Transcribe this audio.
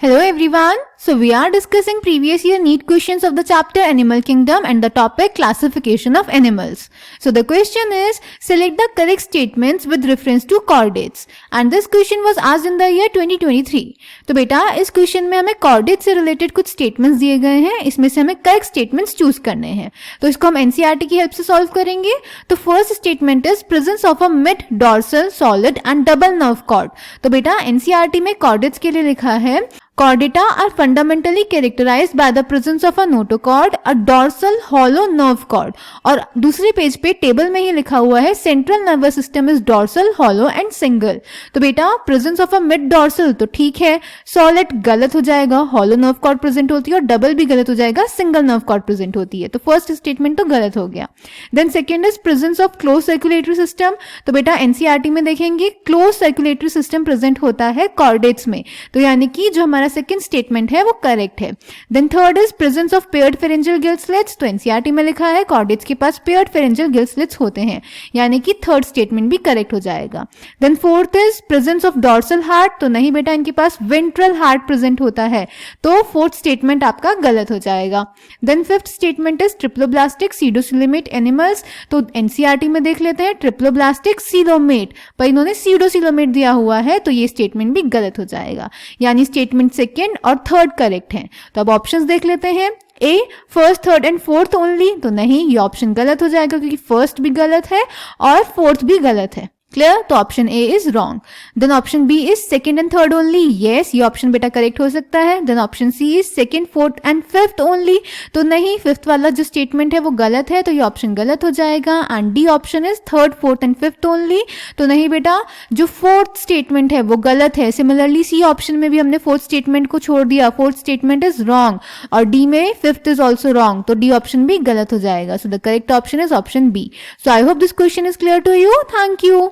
Hello everyone. So we are discussing previous year NEET questions of the chapter Animal Kingdom and the topic classification of animals. So the question is, select the correct statements with reference to chordates. And this question was asked in the year 2023. तो बेटा इस question में हमें chordate से related कुछ statements दिए गए हैं, इसमें से हमें करेक्ट स्टेटमेंट्स चूज करने हैं. तो इसको हम एनसीईआरटी की हेल्प से सॉल्व करेंगे. तो first statement is presence of a mid dorsal solid and double nerve cord. तो बेटा एनसीईआरटी में chordates के लिए लिखा है Chordata are fundamentally characterized by the presence of a notochord, a dorsal hollow nerve cord. और दूसरे पेज पे टेबल में ही लिखा हुआ है central nervous system is dorsal hollow and single. तो बेटा presence of a mid dorsal तो ठीक है, सॉलिड गलत हो जाएगा, हॉलो नर्व कॉर्ड प्रेजेंट होती है और डबल भी गलत हो जाएगा, सिंगल नर्व कॉर्ड प्रेजेंट होती है. तो फर्स्ट स्टेटमेंट तो गलत हो गया. Then second is presence of close circulatory system. तो बेटा एनसीईआरटी में देखेंगे क्लोज सर्कुलेटरी सिस्टम प्रेजेंट होता है कॉर्डेट्स में, तो यानी कि जो हमारा सेकंड स्टेटमेंट है वो करेक्ट है. Then third is presence of paired pharyngeal gill slits. तो एनसीईआरटी में लिखा है कॉर्डेट्स के पास पेयर्ड फेरेंजियल गिल स्लिट्स होते हैं, यानी कि थर्ड स्टेटमेंट भी करेक्ट हो जाएगा. Then fourth is presence of dorsal heart. तो नहीं बेटा इनके पास वेंट्रल हार्ट प्रेजेंट होता है, तो फोर्थ स्टेटमेंट आपका गलत हो जाएगा. Then fifth statement is triploblastic pseudocoelomate animals. तो एनसीईआरटी में देख लेते हैं ट्रिप्लोब्लास्टिक सीलोमेट, पर इन्होंने सीडोसिलोमेट दिया हुआ है, तो ये स्टेटमेंट भी गलत हो जाएगा, यानी स्टेटमेंट सेकेंड और थर्ड करेक्ट हैं. तो अब ऑप्शंस देख लेते हैं. A first third and fourth only. तो नहीं, ये ऑप्शन गलत हो जाएगा क्योंकि फर्स्ट भी गलत है और फोर्थ भी गलत है. क्लियर? तो option A is wrong. Then option B is second and third only. Yes, ये ऑप्शन बेटा करेक्ट हो सकता है. Then option C is second fourth and fifth only. तो नहीं, फिफ्थ वाला जो स्टेटमेंट है वो गलत है, तो ये ऑप्शन गलत हो जाएगा. And D option is third fourth and fifth only. तो नहीं बेटा, जो फोर्थ स्टेटमेंट है वो गलत है. सिमिलरली सी ऑप्शन में भी हमने फोर्थ स्टेटमेंट को छोड़ दिया, फोर्थ स्टेटमेंट इज रॉन्ग. और डी में फिफ्थ इज ऑल्सो रॉन्ग, तो डी ऑप्शन भी गलत हो जाएगा. So the correct option is option B. So I hope this question is clear to you. Thank you.